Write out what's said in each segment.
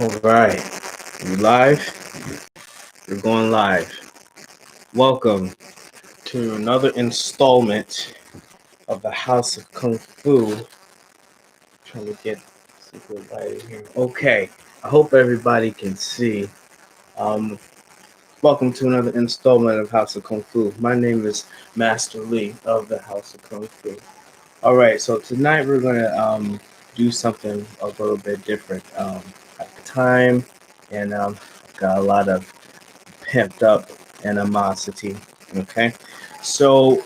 All right, you live? You're going live. Welcome to another installment of the House of Kung Fu. Trying to get some good light in here. Okay, I hope everybody can see. Um, Welcome to another installment of House of Kung Fu. My name is Master Lee of the House of Kung Fu. All right, so tonight we're gonna do something a little bit different. At the time, and got a lot of pimped up animosity. Okay, so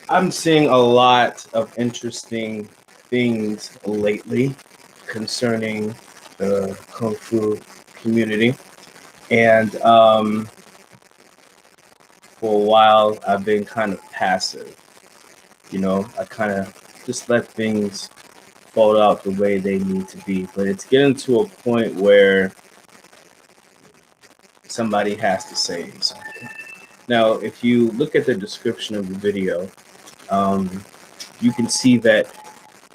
I'm seeing a lot of interesting things lately concerning the Kung Fu community, and for a while I've been kind of passive. I kind of just let things fall out the way they need to be, but it's getting to a point where somebody has to say something. Now, if you look at the description of the video, you can see that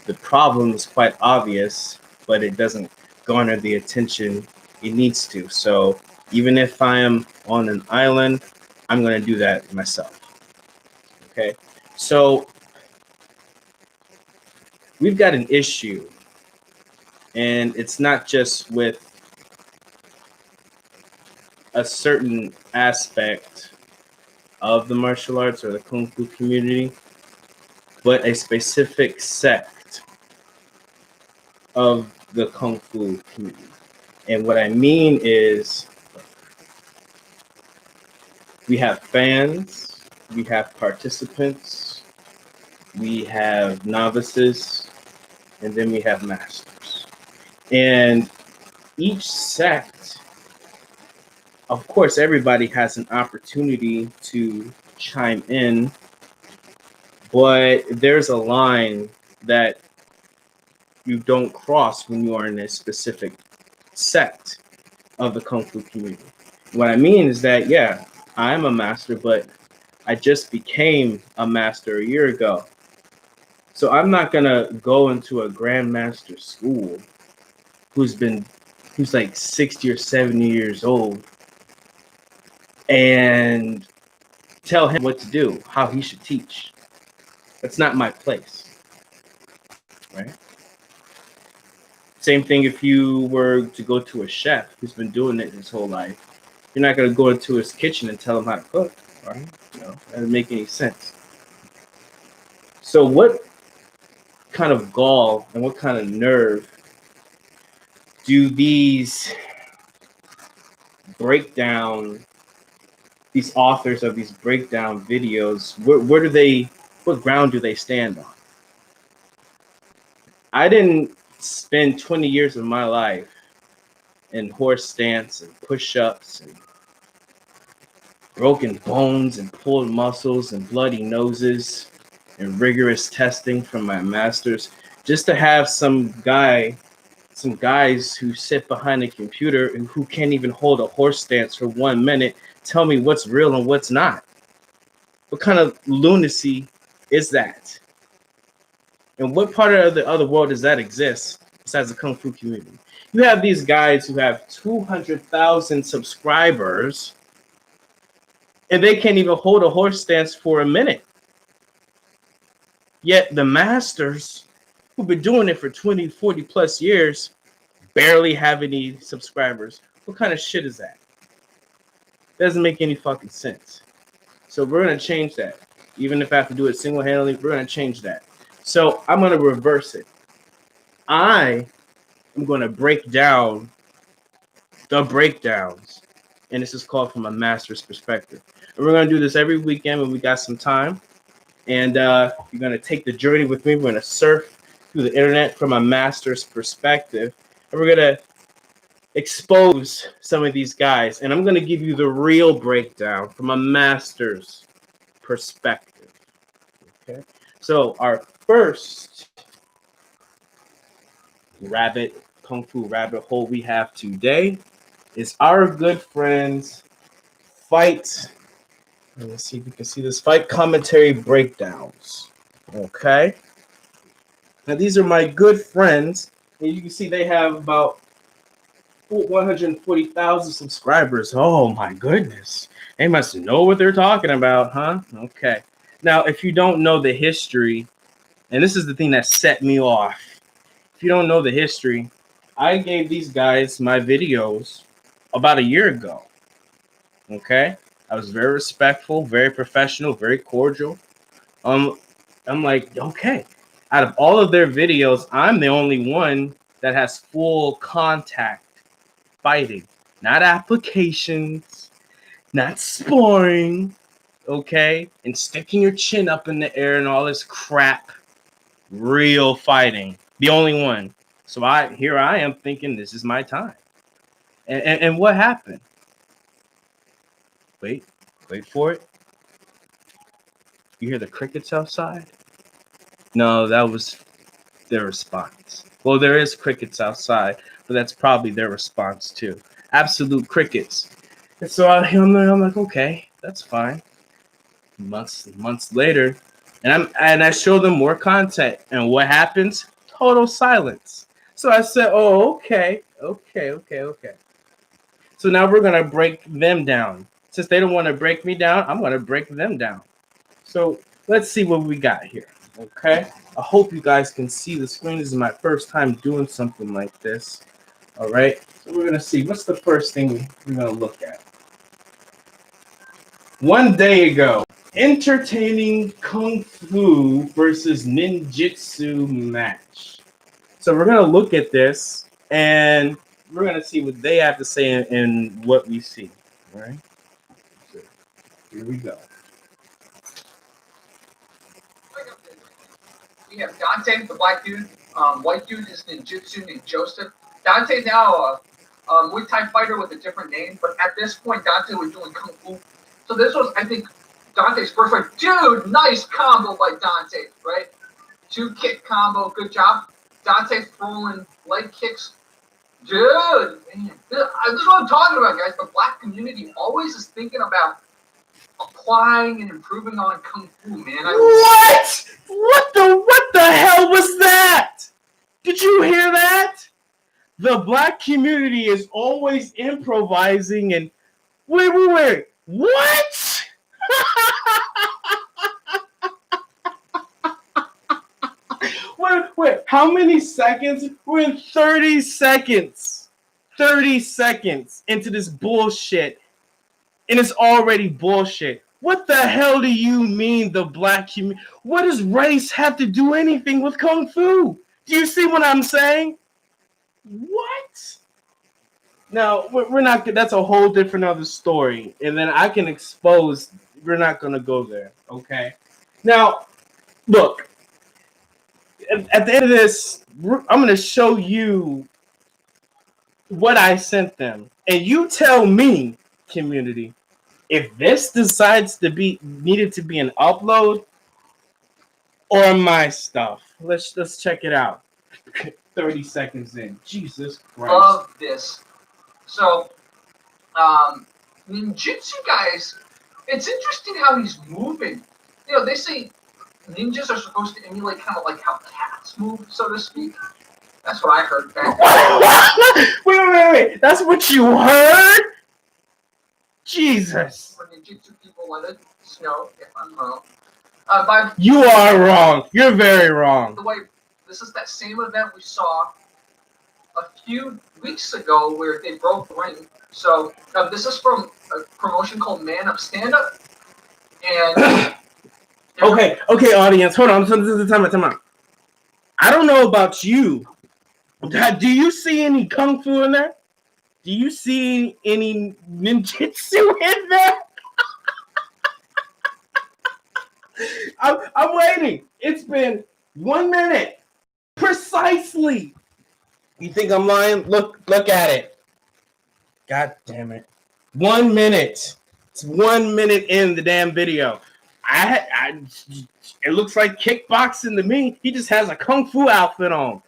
the problem is quite obvious, but it doesn't garner the attention it needs to. So even if I am on an island, I'm going to do that myself. Okay. So we've got an issue, and it's not just with a certain aspect of the martial arts or the Kung Fu community, but a specific sect of the Kung Fu community. And what I mean is we have fans, we have participants, we have novices, and then we have masters. And each sect, of course, everybody has an opportunity to chime in, but there's a line that you don't cross when you are in a specific sect of the Kung Fu community. What I mean is that, yeah, I'm a master, but I just became a master a year ago. So I'm not gonna go into a grandmaster school who's like 60 or 70 years old and tell him what to do, how he should teach. That's not my place, right? Same thing if you were to go to a chef who's been doing it his whole life. You're not going to go into his kitchen and tell him how to cook, right? That doesn't make any sense. So what kind of gall and what kind of nerve do these authors of these breakdown videos, what ground do they stand on? I didn't spend 20 years of my life in horse stance and push-ups and broken bones and pulled muscles and bloody noses and rigorous testing from my masters just to have some guys who sit behind a computer and who can't even hold a horse stance for 1 minute tell me what's real and what's not. What kind of lunacy is that? And what part of the other world does that exist besides the Kung Fu community? You have these guys who have 200,000 subscribers and they can't even hold a horse stance for a minute. Yet the masters who've been doing it for 20, 40 plus years barely have any subscribers. What kind of shit is that? Doesn't make any fucking sense. So we're going to change that. Even if I have to do it single-handedly, we're going to change that. So I'm going to reverse it. I am going to break down the breakdowns. And this is called from a master's perspective. And we're going to do this every weekend when we got some time. And you're going to take the journey with me. We're going to surf through the internet from a master's perspective. And we're going to expose some of these guys. And I'm going to give you the real breakdown from a master's perspective. Okay. So our first Kung Fu rabbit hole we have today is our good friends fight. Let's see if you can see this fight commentary breakdowns. Okay. Now, these are my good friends. And you can see they have about 140,000 subscribers. Oh my goodness. They must know what they're talking about, huh? Okay. Now, if you don't know the history, and this is the thing that set me off. If you don't know the history, I gave these guys my videos about a year ago. Okay? I was very respectful, very professional, very cordial. I'm like, okay. Out of all of their videos, I'm the only one that has full contact fighting, not applications, not sparring, okay, and sticking your chin up in the air and all this crap. Real fighting, the only one. So I am thinking this is my time. And what happened? Wait for it. You hear the crickets outside? No, that was their response. Well, there is crickets outside, but that's probably their response too. Absolute crickets. And so I'm like, okay, that's fine. Months later, and I show them more content, and what happens? Total silence. So I said, oh, okay. So now we're gonna break them down. Since they don't want to break me down, I'm gonna break them down. So let's see what we got here. Okay. I hope you guys can see the screen. This is my first time doing something like this. All right. So we're gonna see what's the first thing we're gonna look at. One day ago, entertaining Kung Fu versus Ninjutsu match. So we're gonna look at this and we're gonna see what they have to say and what we see. All right. So here we go. We have Dante, the black dude. White dude is Ninjutsu named Joseph. Dante's now a Muay Thai fighter with a different name, but at this point, Dante was doing Kung Fu. So this was, I think, Dante's first fight. Dude, nice combo by Dante, right? 2-kick combo, good job. Dante throwing leg kicks. Dude, man, this is what I'm talking about, guys. The black community always is thinking about applying and improving on Kung Fu, man. What? What the hell was that? Did you hear that? The black community is always improvising and wait. What? wait. How many seconds? We're in 30 seconds. 30 seconds into this bullshit. And it's already bullshit. What the hell do you mean the black community? What does race have to do anything with Kung Fu? Do you see what I'm saying? What? Now, we're not, that's a whole different other story. And then I can expose, we're not going to go there, okay? Now, look, at the end of this, I'm going to show you what I sent them. And you tell me, community, if this decides to be needed to be an upload or my stuff. Let's check it out. 30 seconds in. Jesus Christ. Love this. So, ninjutsu guys, it's interesting how he's moving. You know, they say ninjas are supposed to emulate kind of like how cats move, so to speak. That's what I heard back then. Wait. That's what you heard? Jesus. For ninjutsu people let it snow, if I'm wrong. You are wrong. You're very wrong. The way, this is that same event we saw a few weeks ago where they broke the ring. So this is from a promotion called Man Up Stand Up. And okay, audience, hold on. This is time out. I don't know about you. Do you see any Kung Fu in there? Do you see any ninjutsu in there? I'm waiting. It's been 1 minute. Precisely. You think I'm lying? Look at it. God damn it. 1 minute. It's 1 minute in the damn video. It looks like kickboxing to me. He just has a Kung Fu outfit on.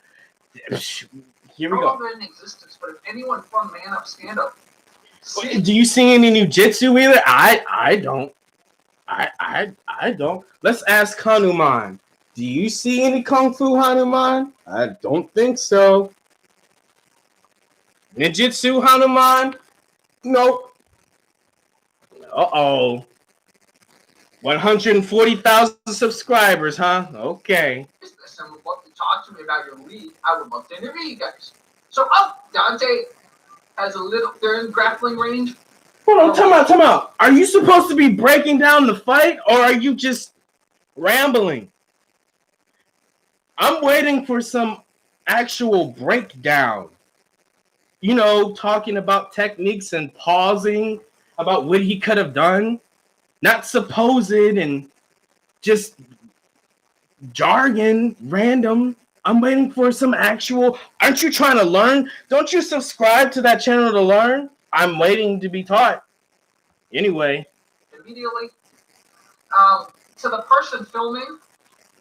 Here we go. In existence, but if anyone from Man Up Stand Up, do you see any new jitsu either? I don't. I don't. Let's ask Hanuman. Do you see any Kung Fu Hanuman? I don't think so. Ninjutsu Hanuman? Nope. Uh-oh. 140,000 subscribers, huh? Okay. If someone would love to talk to me about your league, I would love to interview you guys. So, Dante has a little, they're in grappling range. Hold on, time out. Are you supposed to be breaking down the fight, or are you just rambling? I'm waiting for some actual breakdown. You know, talking about techniques and pausing about what he could have done. Not supposed and just jargon, random. I'm waiting for some actual. Aren't you trying to learn? Don't you subscribe to that channel to learn? I'm waiting to be taught. Anyway. Immediately. To the person filming,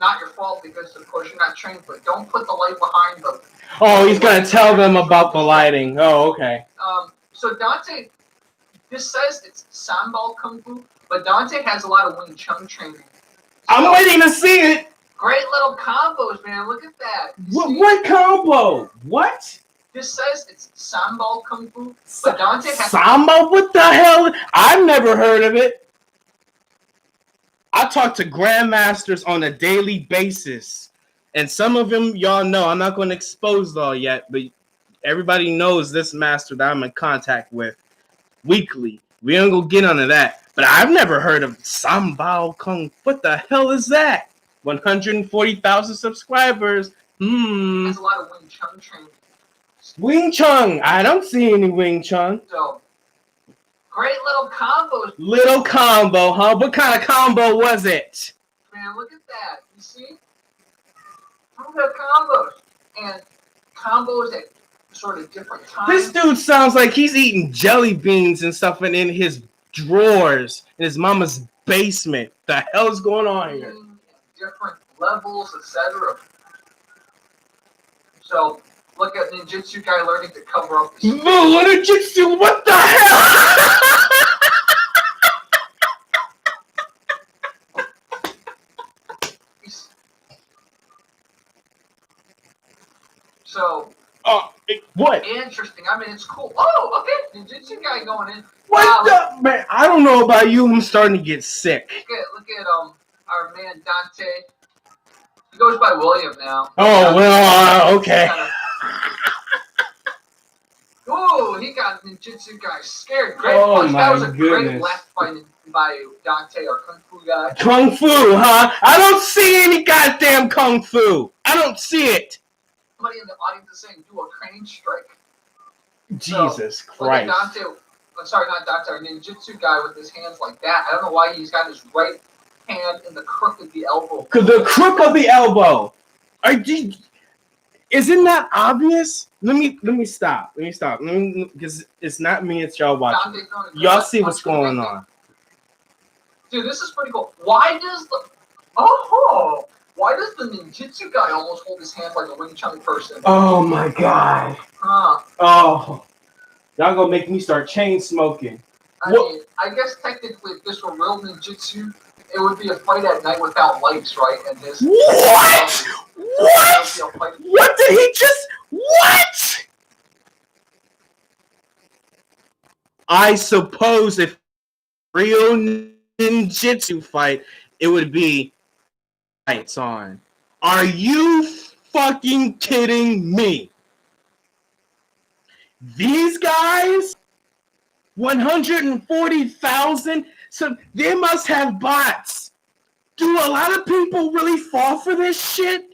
not your fault because, of course, you're not trained, but don't put the light behind them. Oh, he's going to tell them about the lighting. Oh, okay. So Dante, this says it's Sambal Kung Fu, but Dante has a lot of Wing Chun training. So, I'm waiting to see it. Great little combos, man. Look at that. What combo? What? This says it's Sambal Kung Fu, but Dante has... Samba? What the hell? I've never heard of it. I talk to grandmasters on a daily basis. And some of them, y'all know, I'm not going to expose it all yet, but everybody knows this master that I'm in contact with weekly. We ain't going to get onto that. But I've never heard of Sambal Kung. What the hell is that? 140,000 subscribers. There's a lot of Wing Chun training. Wing Chun. I don't see any Wing Chun. So, great little combos. Little combo, huh? What kind of combo was it? Man, look at that. You see? Look at combos. And combos at sort of different times. This dude sounds like he's eating jelly beans and stuff in his drawers in his mama's basement. The hell is going on here? Different levels, etc. So, look at ninjutsu guy learning to cover up his... Ninjutsu, what the hell? So, what? Interesting. I mean, it's cool. Oh, okay. Ninjutsu guy going in. What the man? I don't know about you. I'm starting to get sick. Look at our man Dante. He goes by William now. Oh well, okay. Ooh, he got ninjutsu guy scared. Great punch. That was a Goodness. Great left by Dante, our Kung Fu guy. Kung Fu, huh? I don't see any goddamn Kung Fu. I don't see it. Somebody in the audience is saying, do a crane strike. Jesus Christ. Look at Dante. I'm sorry, not Dante. Our ninjutsu guy with his hands like that. I don't know why he's got his right hand in the crook of the elbow. The crook of the elbow. Isn't that obvious? Let me stop. Because it's not me, it's y'all watching. Y'all see what's going on. Dude, this is pretty cool. Why does the ninjutsu guy almost hold his hand like a Wing Chun person? Oh my god. Huh. Oh. Y'all gonna make me start chain smoking. I mean, I guess technically if this were real ninjutsu, it would be a fight at night without lights, right? And this. What? What did he just? What? I suppose if real ninjutsu fight, it would be lights on. Are you fucking kidding me? These guys, 140,000. So they must have bots. Do a lot of people really fall for this shit?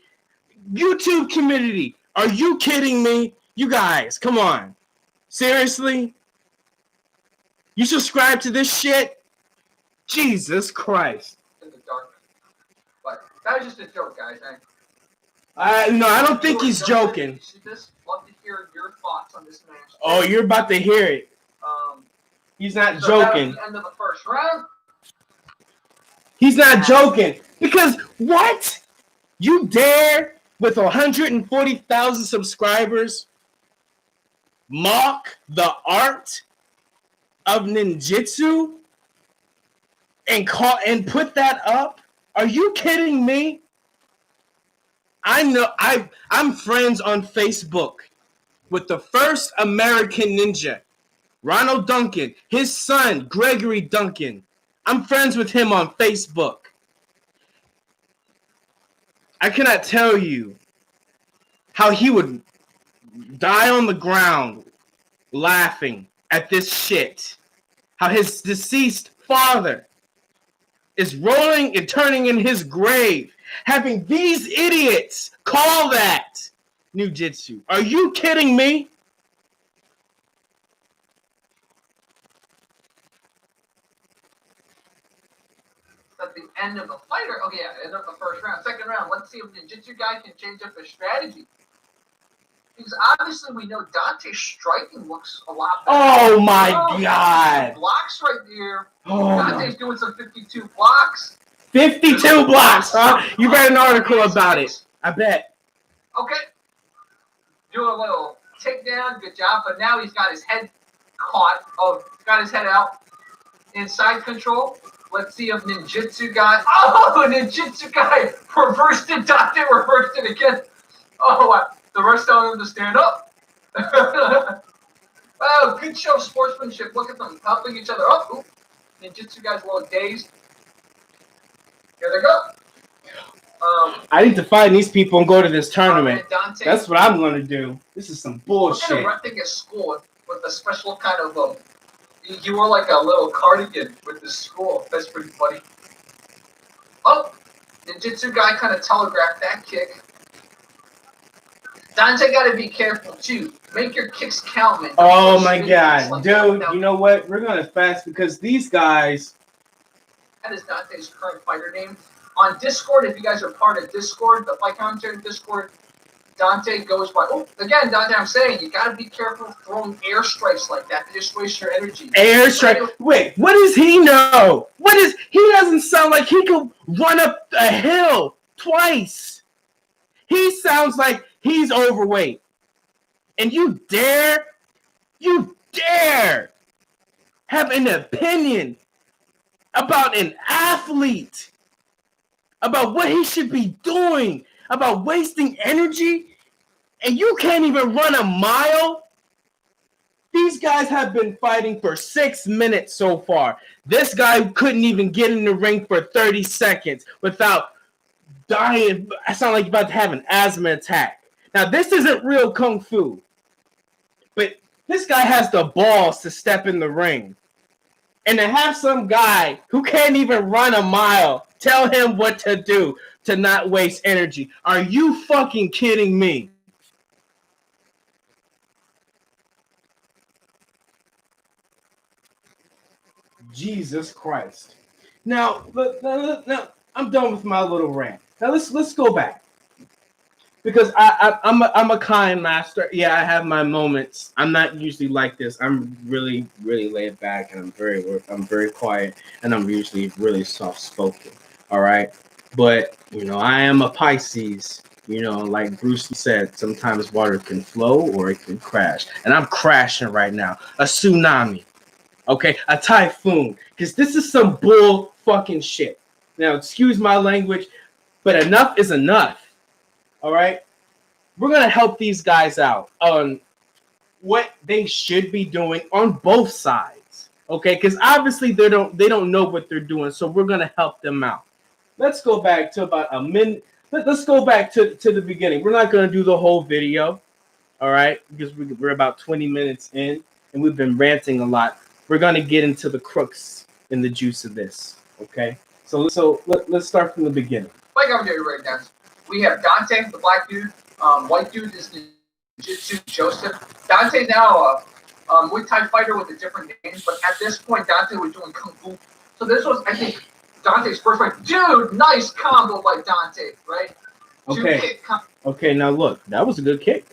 YouTube community, are you kidding me? You guys, come on. Seriously? You subscribe to this shit? Jesus Christ. In the dark. But that was just a joke, guys. No, I don't think he's joking. You see this? Love to hear your thoughts on this match. Oh, you're about to hear it. He's not joking. That was the end of the first round. He's not joking. Because what? You dare, with 140,000 subscribers, mock the art of ninjutsu and put that up? Are you kidding me? I know I'm friends on Facebook with the first American ninja, Ronald Duncan, his son, Gregory Duncan. I'm friends with him on Facebook. I cannot tell you how he would die on the ground laughing at this shit. How his deceased father is rolling and turning in his grave, having these idiots call that Jiu-Jitsu. Are you kidding me? At the end of the fighter, oh yeah, end of the first round, second round. Let's see if the Jiu-Jitsu guy can change up his strategy. Because obviously we know Dante's striking looks a lot better. Oh my god. Blocks right there. Oh Dante's doing some 52 blocks. 52 blocks, huh? You read an article about it. I bet. Okay. Do a little takedown. Good job. But now he's got his head caught. Oh, got his head out. Inside control. Let's see if Ninjutsu guy. Oh, Ninjutsu guy reversed it. Dante reversed it again. Oh, wow. The rest telling him to stand up. Oh, good show of sportsmanship. Look at them helping each other up. Ooh. Ninjutsu guy's a little dazed. Here they go. I need to find these people and go to this tournament. Dante, that's what I'm going to do. This is some bullshit. Look at renting a school with a special kind of you wore like a little cardigan with the school. That's pretty funny. Oh, Ninjutsu guy kind of telegraphed that kick. Dante got to be careful too. Make your kicks count, man. Oh my god, like dude! You know what? We're gonna fast because these guys. That is Dante's current fighter name. On Discord, if you guys are part of Discord, the Fight Commentary Discord, Dante goes by. Oh, again, Dante, I'm saying you got to be careful throwing air strikes like that. They just waste your energy. Air strike. Wait, what does he know? What is? He doesn't sound like he could run up a hill twice. He sounds like he's overweight. And you dare have an opinion about an athlete, about what he should be doing, about wasting energy, and you can't even run a mile? These guys have been fighting for 6 minutes so far. This guy couldn't even get in the ring for 30 seconds without dying. I sound like you're about to have an asthma attack. Now, this isn't real Kung Fu, but this guy has the balls to step in the ring. And to have some guy who can't even run a mile tell him what to do to not waste energy. Are you fucking kidding me? Jesus Christ. Now, I'm done with my little rant. Now let's go back. Because I'm a kind master. Yeah, I have my moments. I'm not usually like this. I'm really laid back, and I'm very quiet, and I'm usually really soft spoken. All right, but I am a Pisces. Like Bruce said, sometimes water can flow or it can crash, and I'm crashing right now. A tsunami, okay, a typhoon, because this is some bull fucking shit. Now, excuse my language, but enough is enough. All right, we're gonna help these guys out on what they should be doing on both sides. Okay, because obviously they don't know what they're doing, so we're gonna help them out. Let's go back to about a minute. Let's go back to the beginning. We're not gonna do the whole video, all right, because we're about 20 minutes in and we've been ranting a lot. We're gonna get into the crux and the juice of this. Okay, so let's start from the beginning. Like I'm doing right now. We have Dante, the black dude. White dude is the Jiu-Jitsu Joseph. Dante now Muay Thai fighter with a different name, but at this point Dante was doing Kung Fu. So this was, I think, Dante's first fight. Dude, nice combo by Dante, right? Okay, now look, that was a good kick.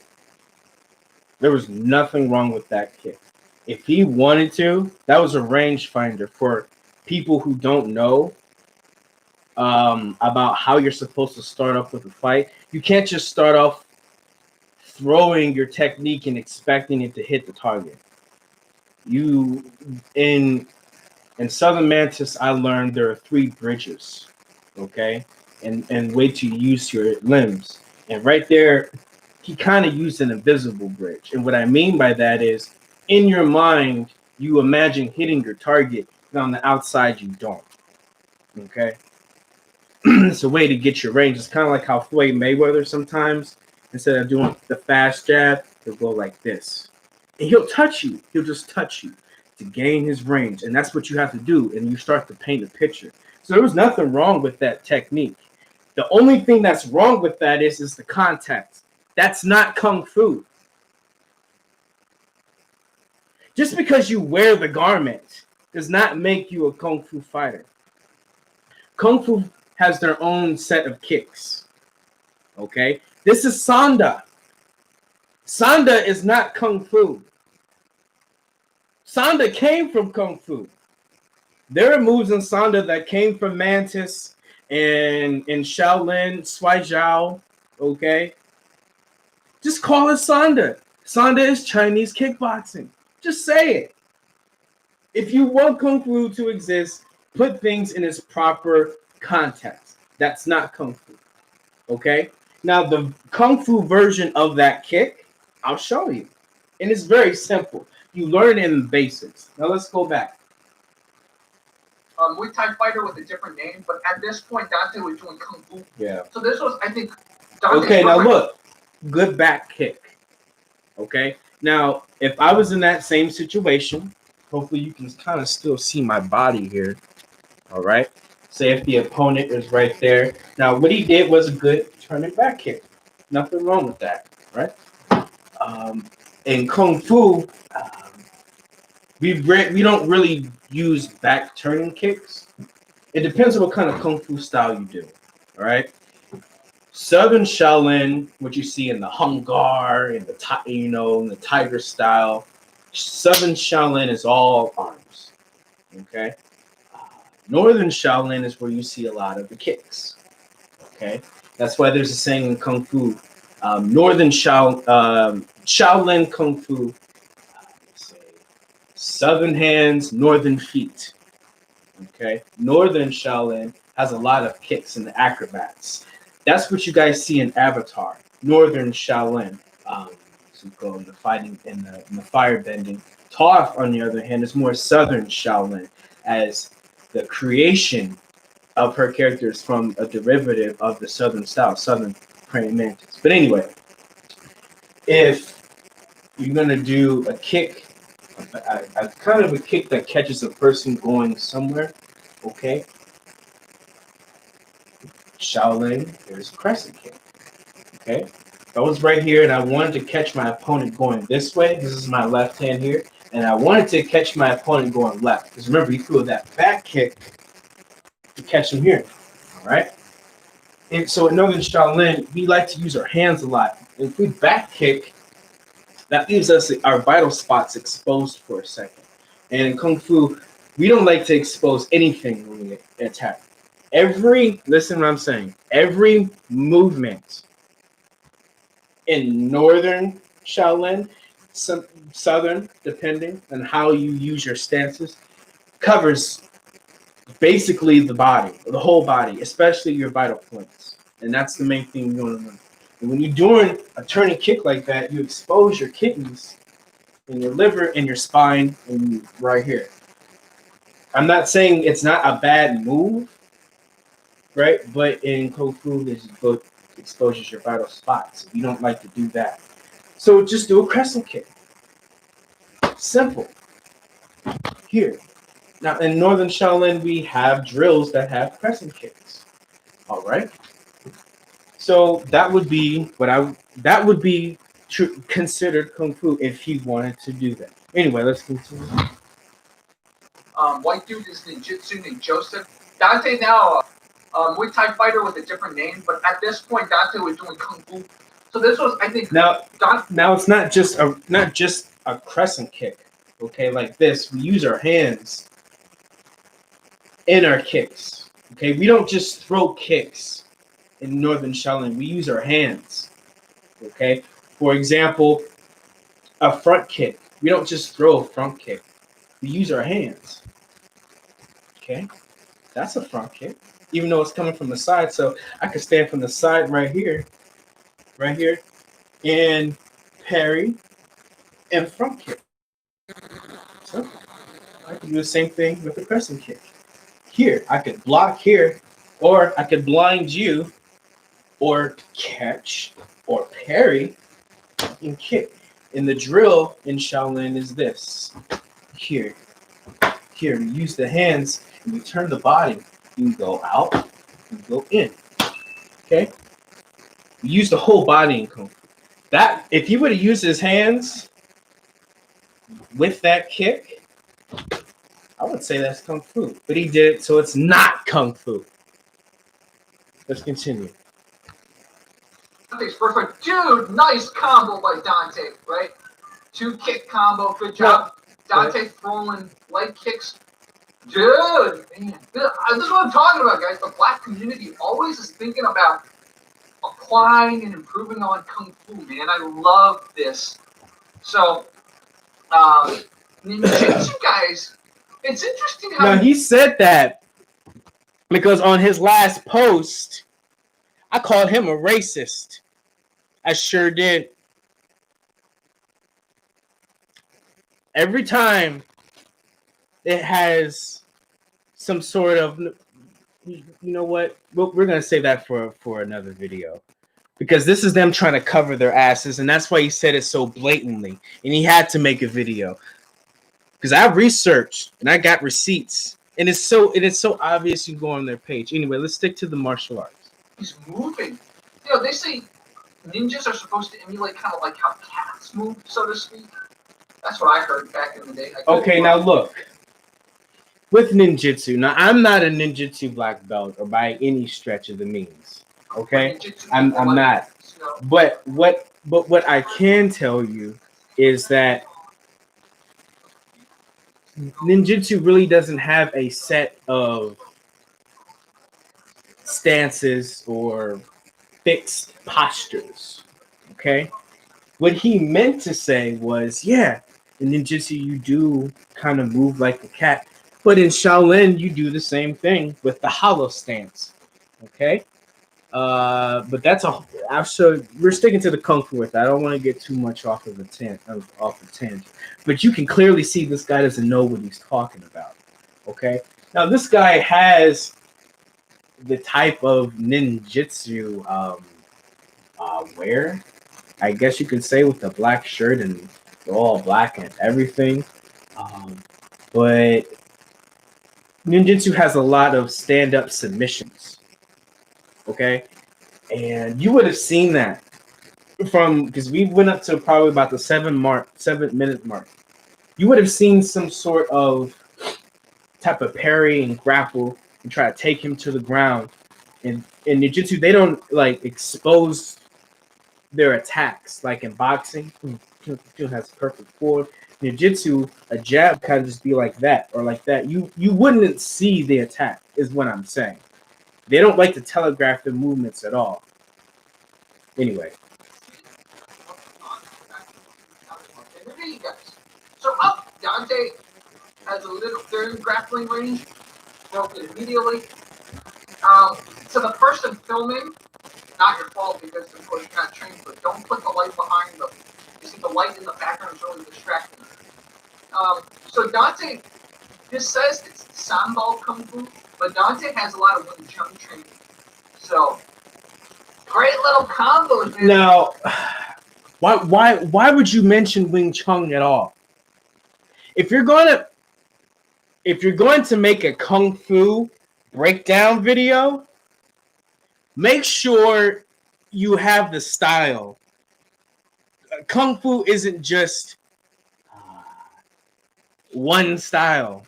There was nothing wrong with that kick. If he wanted to, that was a rangefinder for people who don't know about how you're supposed to start off with a fight. You can't just start off throwing your technique and expecting it to hit the target. In Southern Mantis, I learned there are 3 bridges, okay, and way to use your limbs. And right there, he kind of used an invisible bridge. And what I mean by that is, in your mind, you imagine hitting your target, and on the outside, you don't. Okay? It's a way to get your range. It's kind of like how Floyd Mayweather sometimes, instead of doing the fast jab, he'll go like this. And he'll touch you. He'll just touch you to gain his range. And that's what you have to do. And you start to paint a picture. So there was nothing wrong with that technique. The only thing that's wrong with that is the context. That's not Kung Fu. Just because you wear the garment does not make you a Kung Fu fighter. Kung Fu has their own set of kicks. Okay? This is Sanda. Sanda is not Kung Fu. Sanda came from Kung Fu. There are moves in Sanda that came from Mantis and in Shaolin, Sui Jiao. Okay? Just call it Sanda. Sanda is Chinese kickboxing. Just say it. If you want Kung Fu to exist, put things in its proper context. That's not Kung Fu. Okay? Now, the Kung Fu version of that kick, I'll show you. And it's very simple. You learn it in the basics. Now, let's go back. Muay Thai fighter with a different name, but at this point, Dante was doing Kung Fu. Yeah. So this was, I think, Dante's okay, now look. Good back kick. Okay? Now, if I was in that same situation, hopefully you can kind of still see my body here. All right? Say if the opponent is right there. Now, what he did was a good turning back kick. Nothing wrong with that, right? In Kung Fu, we don't really use back turning kicks. It depends on what kind of Kung Fu style you do, all right? Southern Shaolin, what you see in the Hung Gar and the Tiger style, Southern Shaolin is all arms, okay? Northern Shaolin is where you see a lot of the kicks, okay? That's why there's a saying in Kung Fu, Northern Shaolin Kung Fu, Southern hands, Northern feet, okay? Northern Shaolin has a lot of kicks and acrobats. That's what you guys see in Avatar, Northern Shaolin. So go in the fighting in the fire bending. Toph, on the other hand, is more Southern Shaolin, as the creation of her character is from a derivative of the Southern style, Southern praying mantis. But anyway, if you're gonna do a kick, a kind of a kick that catches a person going somewhere, okay? Shaolin, there's a crescent kick. Okay? If I was right here and I wanted to catch my opponent going this way, this is my left hand here, and I wanted to catch my opponent going left. Because remember, he threw that back kick to catch him here. Alright? And so in Northern Shaolin, we like to use our hands a lot. If we back kick, that leaves us our vital spots exposed for a second. And in Kung Fu, we don't like to expose anything when we attack. Listen what I'm saying, every movement in Northern Shaolin, Southern, depending on how you use your stances, covers basically the body, the whole body, especially your vital points. And that's the main thing you want to learn. And when you're doing a turning kick like that, you expose your kidneys and your liver and your spine and right here. I'm not saying it's not a bad move, right? But in Kung Fu, this both exposes your vital spots. You don't like to do that. So just do a crescent kick. Simple. Here. Now, in Northern Shaolin, we have drills that have crescent kicks. All right? So that would be considered Kung Fu if he wanted to do that. Anyway, let's continue. White dude is ninjutsu named Joseph. Dante now, Muay Thai fighter with a different name, but at this point, Dante was doing Kung Fu. So this was, I think, now it's not just a crescent kick, okay? Like this, we use our hands in our kicks, okay? We don't just throw kicks in Northern Shaolin. We use our hands, okay? For example, a front kick. We don't just throw a front kick. We use our hands, okay? That's a front kick, even though it's coming from the side. So I could stand from the side right here right here, and parry and front kick. So I can do the same thing with the crescent kick. Here, I could block here, or I could blind you, or catch, or parry, and kick. And the drill in Shaolin is this. Here, you use the hands, and you turn the body. You go out, and go in. Okay? You use the whole body in Kung Fu. That, if he would have used his hands with that kick, I would say that's Kung Fu. But he did it, so it's not Kung Fu. Let's continue. Dante's first one. Dude, nice combo by Dante, right? 2 kick combo, good job. Dante throwing leg kicks. Dude, man, this is what I'm talking about, guys. The black community always is thinking about applying and improving on Kung Fu, man. I love this. So, Ninjutsu guys, it's interesting how... Now, he said that because on his last post, I called him a racist. I sure did. Every time it has some sort of, you know what? We're gonna save that for another video, because this is them trying to cover their asses, and that's why he said it so blatantly, and he had to make a video. Because I researched and I got receipts, and it's so obvious. You go on their page. Anyway, let's stick to the martial arts. He's moving. You know, they say ninjas are supposed to emulate kind of like how cats move, so to speak. That's what I heard back in the day. Okay, now look. With ninjutsu, now I'm not a ninjutsu black belt or by any stretch of the means. Okay, I'm not. But what I can tell you is that ninjutsu really doesn't have a set of stances or fixed postures. Okay, what he meant to say was, yeah, in ninjutsu you do kind of move like a cat, but in Shaolin you do the same thing with the hollow stance. Okay, but that's a. So we're sticking to the Kung Fu with that. I don't want to get too much off the tangent. But you can clearly see this guy doesn't know what he's talking about. Okay, now this guy has the type of ninjutsu wear, I guess you could say, with the black shirt and all black and everything. But ninjutsu has a lot of stand-up submissions. Okay, and you would have seen that from, because we went up to probably about the 7-minute mark. You would have seen some sort of type of parry and grapple and try to take him to the ground. And in ninjutsu, they don't like expose their attacks like in boxing. Has perfect forward. Ninjutsu, a jab kind of just be like that or like that. You wouldn't see the attack, is what I'm saying. They don't like to telegraph their movements at all. Anyway. So Dante has a little, they're in grappling range, broke it immediately. So the person filming, not your fault because of course you're not trained, but don't put the light behind them. You see the light in the background is really distracting. So Dante, this says it's Sambal Kung Fu, but Dante has a lot of Wing Chun training. So great little combos, man. Now, why would you mention Wing Chun at all? If you're going to make a Kung Fu breakdown video, make sure you have the style. Kung Fu isn't just one style.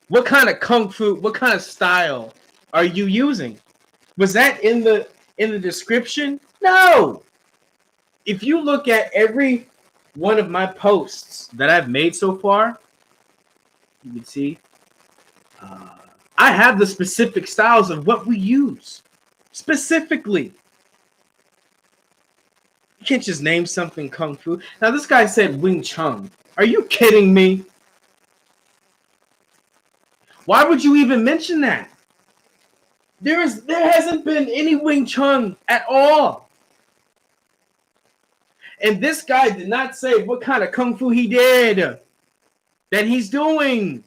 What kind of Kung Fu, what kind of style are you using? Was that in the description? No. If you look at every one of my posts that I've made so far, you can see I have the specific styles of what we use. Specifically. You can't just name something Kung Fu. Now, this guy said Wing Chun. Are you kidding me? Why would you even mention that? There hasn't been any Wing Chun at all. And this guy did not say what kind of kung fu he did that he's doing.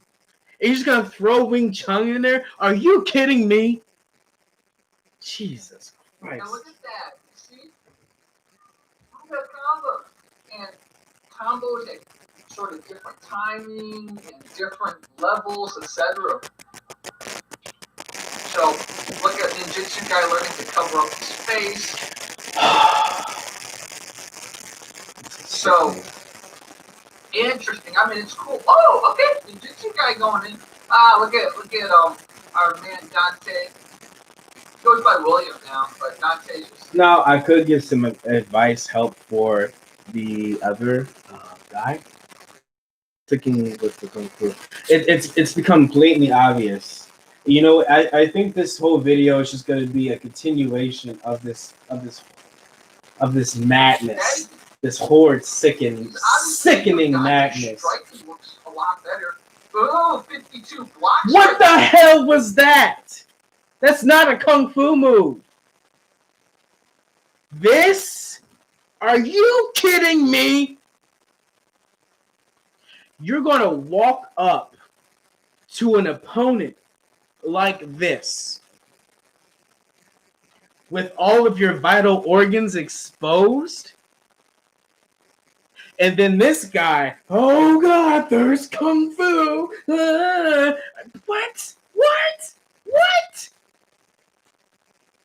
And he's gonna throw Wing Chun in there? Are you kidding me? Jesus Christ. Now look at that. You see? Look at combo. And combos at sort of different timing and different levels, etc. So look at ninjutsu guy learning to cover up his face. So interesting. I mean, it's cool. Oh, okay. Ninjutsu guy going in. Look at our man Dante. He goes by William now, but Dante's just. Now I could give some advice, help for the other guy. Sticking with the kung fu, it's become blatantly obvious. You know, I think this whole video is just going to be a continuation of this madness, this horrid, sickening madness. Striking looks a lot better. Oh, 52 blocks. What the hell was that? That's not a kung fu move. This? Are you kidding me? You're going to walk up to an opponent like this with all of your vital organs exposed? And then this guy, oh God, there's kung fu. What?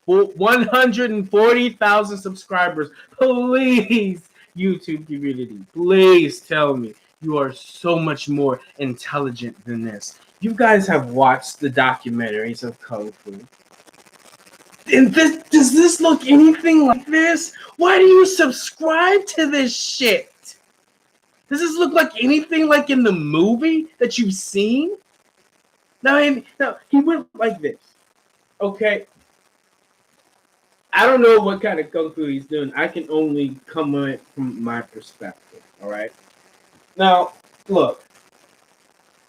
140,000 subscribers. Please, YouTube community, please tell me you are so much more intelligent than this. You guys have watched the documentaries of Kung Fu. And does this look anything like this? Why do you subscribe to this shit? Does this look like anything like in the movie that you've seen? No, he went like this. Okay. I don't know what kind of kung fu he's doing. I can only come on it from my perspective. All right. Now, look.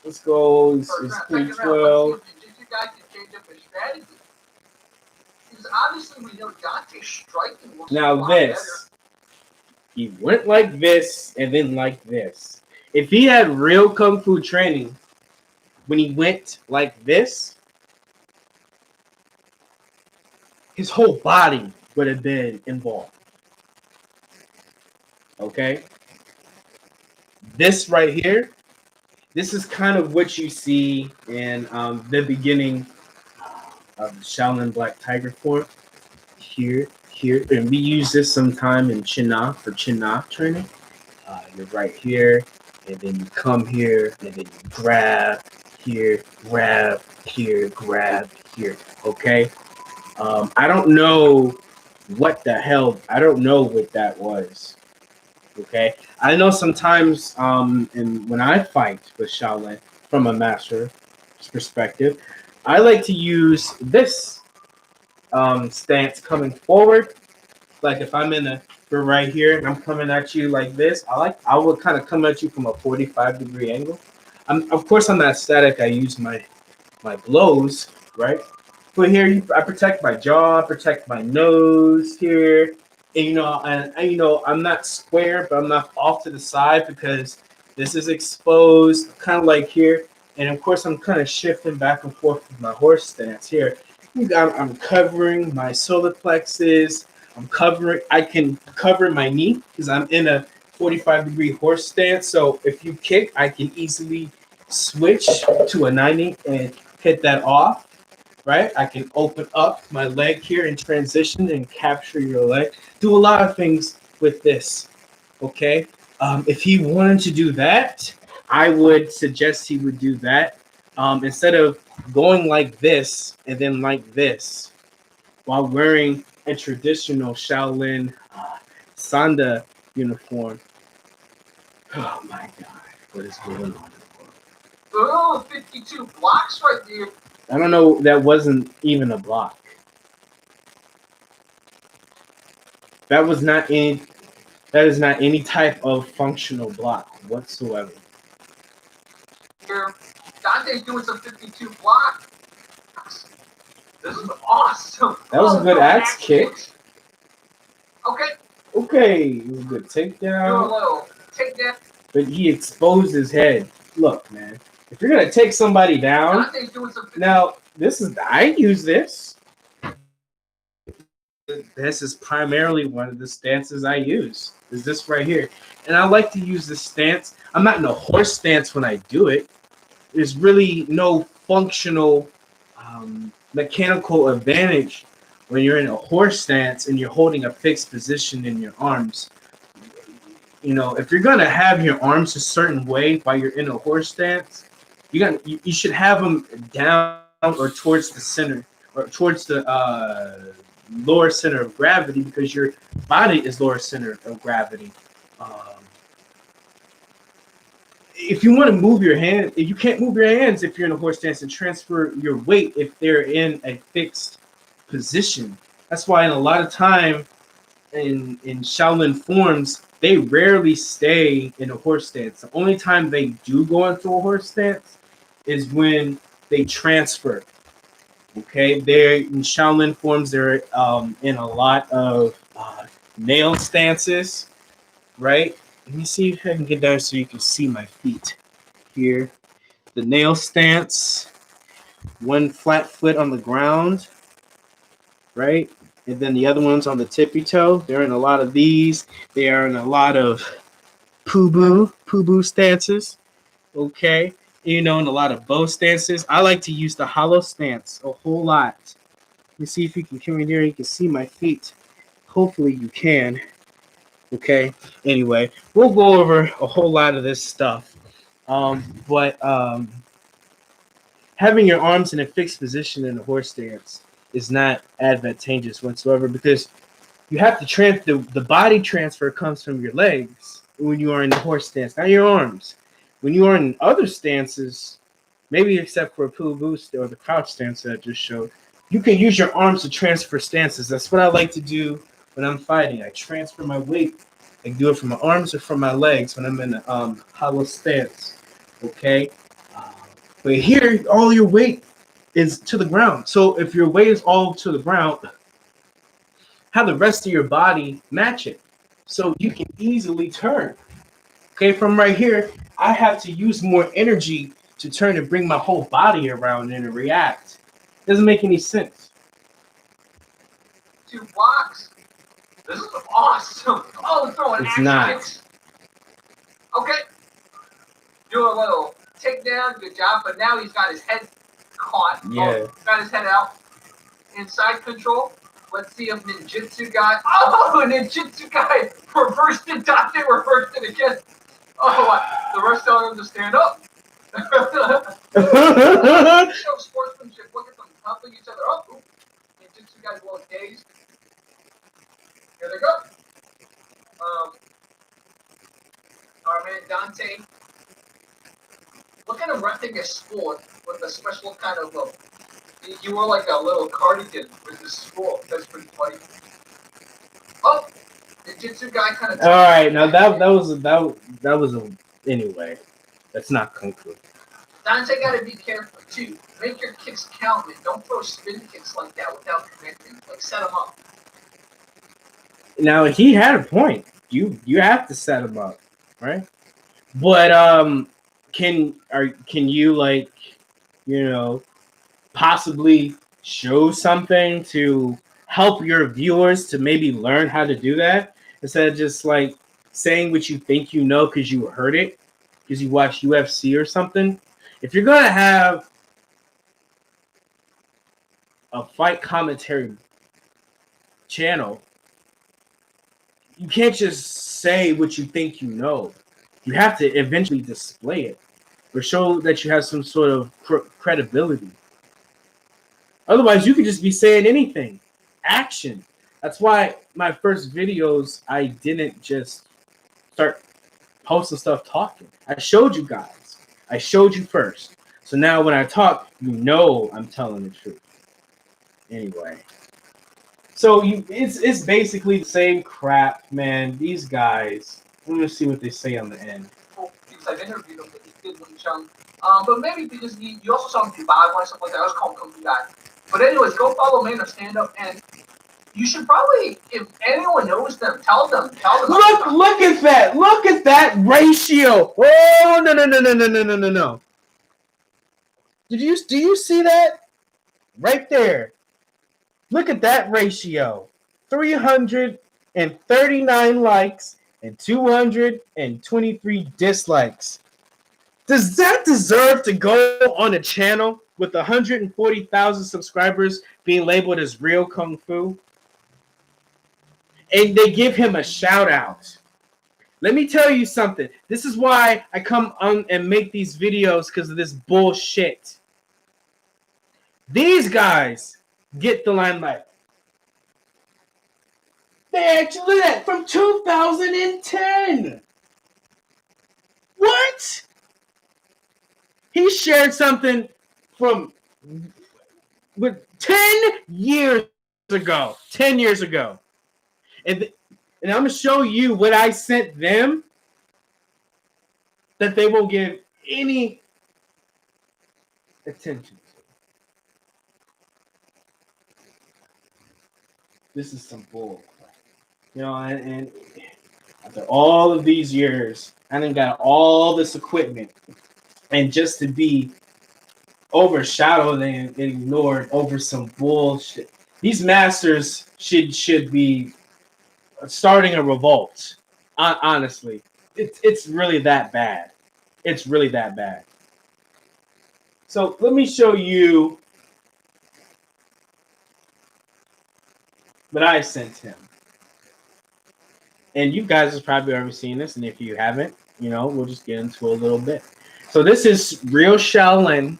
Let's go. It's 312. You guys can change up his strategy. Because obviously we know Dante's striking looks now a lot this. better. He went like this and then like this. If he had real kung fu training, when he went like this, his whole body would have been involved. Okay? This right here, this is kind of what you see in the beginning of Shaolin Black Tiger form. Here, and we use this sometime in Chin-Na for Chin-Na training. You're right here, and then you come here, and then you grab here, grab here, grab here. Okay? I don't know what the hell. I don't know what that was. Okay, I know sometimes, and when I fight with Shaolin from a master's perspective, I like to use this stance coming forward. Like if I'm we're right here and I'm coming at you like this, I will kind of come at you from a 45-degree angle. Of course I'm not static. I use my blows, right? But here I protect my jaw, protect my nose here. And, I'm not square, but I'm not off to the side because this is exposed, kind of like here. And of course, I'm kind of shifting back and forth with my horse stance here. I'm covering my solar plexus. I can cover my knee because I'm in a 45-degree horse stance. So if you kick, I can easily switch to a 90 and hit that off. Right? I can open up my leg here and transition and capture your leg. Do a lot of things with this. Okay? If he wanted to do that, I would suggest he would do that. Instead of going like this and then like this while wearing a traditional Shaolin Sanda uniform. Oh my God. What is going on? Oh, 52 blocks right there. I don't know. That wasn't even a block. That is not any type of functional block whatsoever. Here, Dante's doing some 52 blocks. This is awesome. That was a good axe kick. Okay. Okay, it was a good Do a takedown. little takedown. But he exposed his head. Look, man, if you're gonna take somebody down, Dante's doing some. now this is I use this. This is primarily one of the stances I use. Is this right here, and I like to use this stance. I'm not in a horse stance when I do it. There's really no functional mechanical advantage when you're in a horse stance and you're holding a fixed position in your arms. You know, if you're gonna have your arms a certain way while you're in a horse stance, you should have them down or towards the center or towards the lower center of gravity because your body is lower center of gravity. Um, if you want to move your hand, if you can't move your hands if you're in a horse stance and transfer your weight if they're in a fixed position. That's why in a lot of time in Shaolin forms, they rarely stay in a horse stance. The only time they do go into a horse stance is when they transfer. Okay, they're in Shaolin forms. They're in a lot of nail stances, right? Let me see if I can get down so you can see my feet here. The nail stance, one flat foot on the ground, right? And then the other one's on the tippy toe. They're in a lot of these. They are in a lot of poo-boo stances, okay? You know, in a lot of bow stances. I like to use the hollow stance a whole lot. Let me see if you can come in here. You can see my feet. Hopefully you can. Okay. Anyway, we'll go over a whole lot of this stuff. But having your arms in a fixed position in a horse stance is not advantageous whatsoever because you have to the body transfer comes from your legs when you are in the horse stance, not your arms. When you are in other stances, maybe except for a pull boost or the crouch stance that I just showed, you can use your arms to transfer stances. That's what I like to do when I'm fighting. I transfer my weight. I do it from my arms or from my legs when I'm in a hollow stance. Okay, uh, but here all your weight is to the ground. So if your weight is all to the ground, have the rest of your body match it, so you can easily turn. Okay, from right here, I have to use more energy to turn and bring my whole body around and react. Doesn't make any sense. 2 blocks. This is awesome. Oh, throwing It's action not. kicks. Okay. Do a little takedown. Good job. But now he's got his head caught. Yeah. Oh, got his head out. Inside control. Let's see if Ninjutsu guy. Oh, Ninjutsu guy reversed it. Dante reversed it again. Oh, the rest telling him to stand up. Show sportsmanship. Look at them helping each other up. Ninjutsu guy's a little dazed. Here they go. Our man Dante. Look at him wrapping his sword with a special kind of you wore like a little cardigan with his sword. That's pretty funny. Oh, the Jitsu guy kind of. All right, now that was a anyway. That's not kung fu. Dante got to be careful too. Make your kicks count, man. Don't throw spin kicks like that without connecting. Like set them up. Now he had a point. You have to set him up, right? But can you like, you know, possibly show something to help your viewers to maybe learn how to do that instead of just like saying what you think you know because you heard it because you watch UFC or something? If you're gonna have a fight commentary channel, you can't just say what you think you know. You have to eventually display it or show that you have some sort of credibility. Otherwise, you could just be saying anything. Action. That's why my first videos, I didn't just start posting stuff talking. I showed you guys. I showed you first. So now when I talk, you know I'm telling the truth. Anyway. So it's basically the same crap, man. These guys. Let me see what they say on the end. Because I've interviewed him, but he did Wing Chun. But maybe because you also saw him do Bad or something like that. I was called Kung Fu guy. But anyways, go follow Man of Stand Up, and you should probably, if anyone knows them, tell them. Look at that! Look at that ratio! Oh no! Do you see that? Right there. Look at that ratio. 339 likes and 223 dislikes. Does that deserve to go on a channel with 140,000 subscribers being labeled as real Kung Fu? And they give him a shout out. Let me tell you something. This is why I come on and make these videos, because of this bullshit. These guys get the limelight. They actually did that from 2010. What? He shared something from 10 years ago. 10 years ago. And I'm going to show you what I sent them that they won't give any attention to. This is some bull crap. You know, and after all of these years, I done got all this equipment. And just to be overshadowed and ignored over some bullshit. These masters should be starting a revolt. Honestly, it's really that bad. It's really that bad. So let me show you what I sent him. And you guys have probably already seen this, and if you haven't, you know, we'll just get into a little bit. So this is real Shaolin,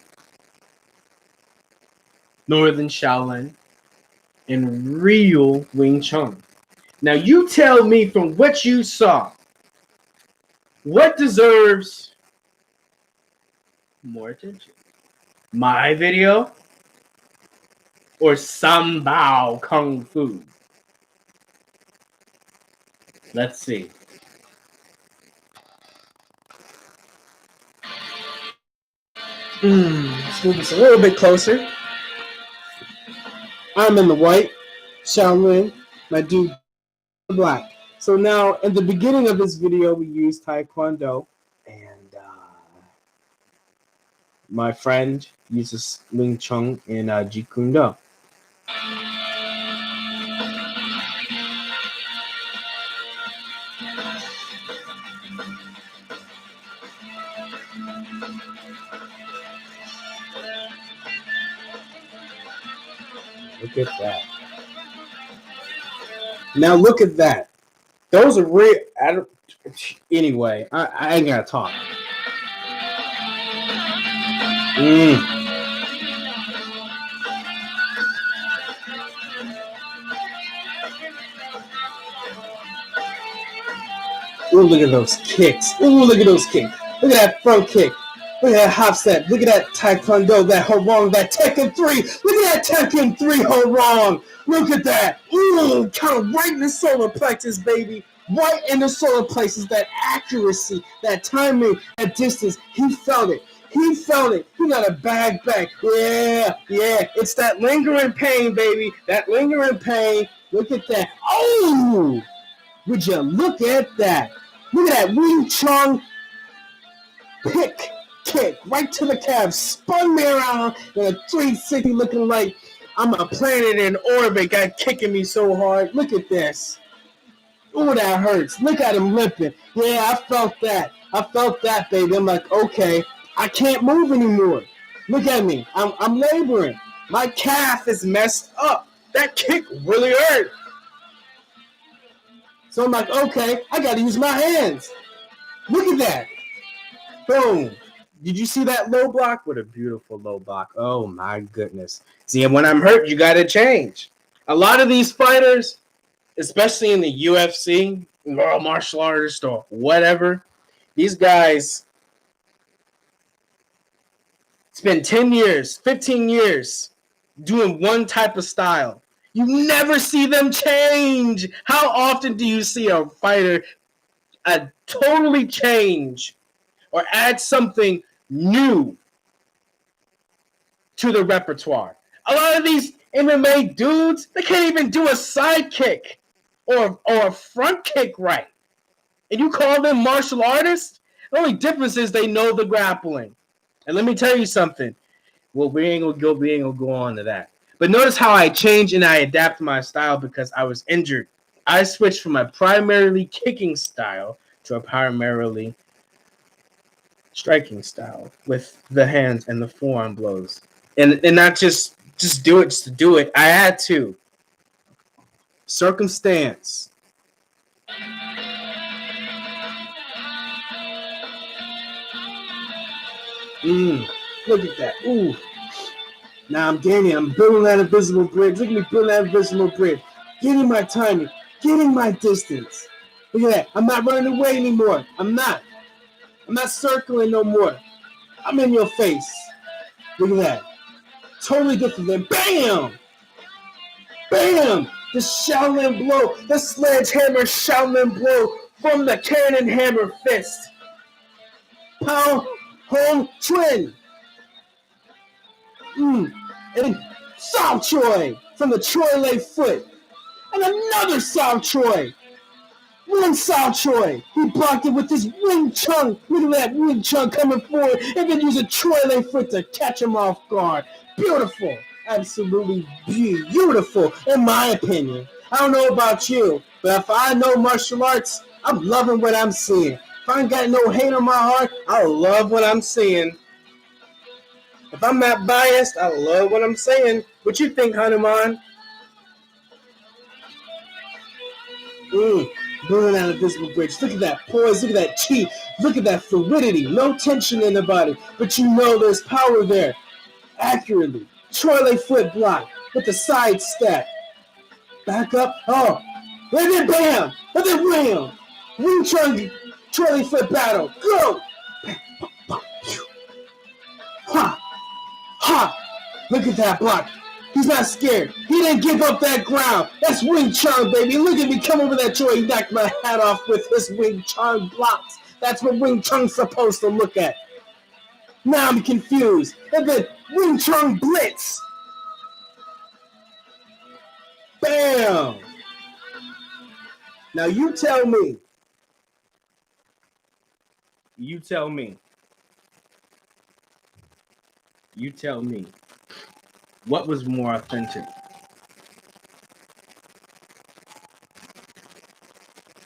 Northern Shaolin, and real Wing Chun. Now you tell me from what you saw, what deserves more attention? My video or Sambao Kung Fu? Let's see. Let's move this a little bit closer. I'm in the white, Shaolin, my dude black. So now, in the beginning of this video, we used Taekwondo, and my friend uses Wing Chun and Jeet Kune Do. Look at that. Now look at that. Those are real. Anyway, I ain't gotta talk. Ooh, look at those kicks. Ooh, look at those kicks. Look at that front kick. Look at that hop step. Look at that Taekwondo, that Horong, that Tekken 3. Look at that Tekken 3 Horong. Look at that. Ooh, kind of right in the solar plexus, baby. Right in the solar plexus. That accuracy, that timing, that distance. He felt it. He felt it. He got a bag back. Yeah. It's that lingering pain, baby. That lingering pain. Look at that. Oh! Would you look at that? Look at that Wing Chun kick right to the calf, spun me around in a 360, looking like I'm a planet in orbit. Got kicking me so hard. Look at this. Ooh, that hurts. Look at him limping. Yeah, I felt that. I felt that, baby. I'm like, okay, I can't move anymore. Look at me. I'm laboring. My calf is messed up. That kick really hurt. So I'm like, okay, I got to use my hands. Look at that. Boom. Did you see that low block? What a beautiful low block. Oh, my goodness. See, when I'm hurt, you got to change. A lot of these fighters, especially in the UFC, world martial artist or whatever, these guys spend 10 years, 15 years doing one type of style. You never see them change. How often do you see a fighter totally change or add something new to the repertoire? A lot of these MMA dudes, they can't even do a side kick or a front kick right. And you call them martial artists? The only difference is they know the grappling. And let me tell you something. Well, we ain't gonna go on to that. But notice how I changed and I adapt my style because I was injured. I switched from my primarily kicking style to a primarily striking style with the hands and the forearm blows. And not just do it just to do it. I had to. Circumstance. Look at that. Ooh. Now I'm gaining. I'm building that invisible bridge. Look at me building that invisible bridge. Getting my timing. Getting my distance. Look at that. I'm not running away anymore. I'm not circling no more. I'm in your face. Look at that. Totally different than BAM! BAM! The Shaolin blow. The sledgehammer Shaolin blow from the cannon hammer fist. Pound, home, twin. And Sao Choi from the Choi Lei foot. And another Sao Choi. One Sao Choi. He blocked it with his Wing Chun. Look at that Wing Chun coming forward and then use a Choi Lei foot to catch him off guard. Beautiful. Absolutely beautiful, in my opinion. I don't know about you, but if I know martial arts, I'm loving what I'm seeing. If I ain't got no hate on my heart, I love what I'm seeing. If I'm not biased, I love what I'm saying. What you think, Hanuman? Burning out a visible bridge. Look at that poise. Look at that chi. Look at that fluidity. No tension in the body, but you know there's power there. Accurately. Troy foot block with the side step. Back up. Oh. And then bam. And then wham. Wing Chun Troy foot battle. Go. Ha. Ha. Look at that block. He's not scared. He didn't give up that ground. That's Wing Chun, baby. Look at me come over that Troy. He knocked my hat off with his Wing Chun blocks. That's what Wing Chun's supposed to look at. Now I'm confused. And then Wing Chun blitz. Bam. Now you tell me. You tell me. You tell me. What was more authentic?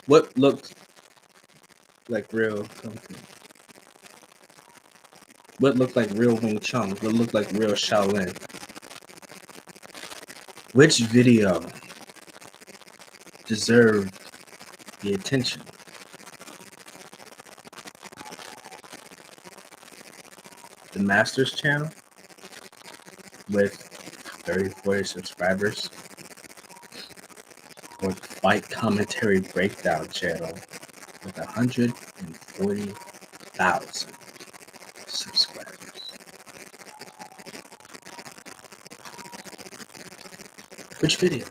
What looked like real KungFu? What looked like real Wing Chun? What looked like real Shaolin? Which video deserved the attention? The Masters channel with 30, 40 subscribers, or the Fight Commentary Breakdown channel with 140,000 subscribers. Which video?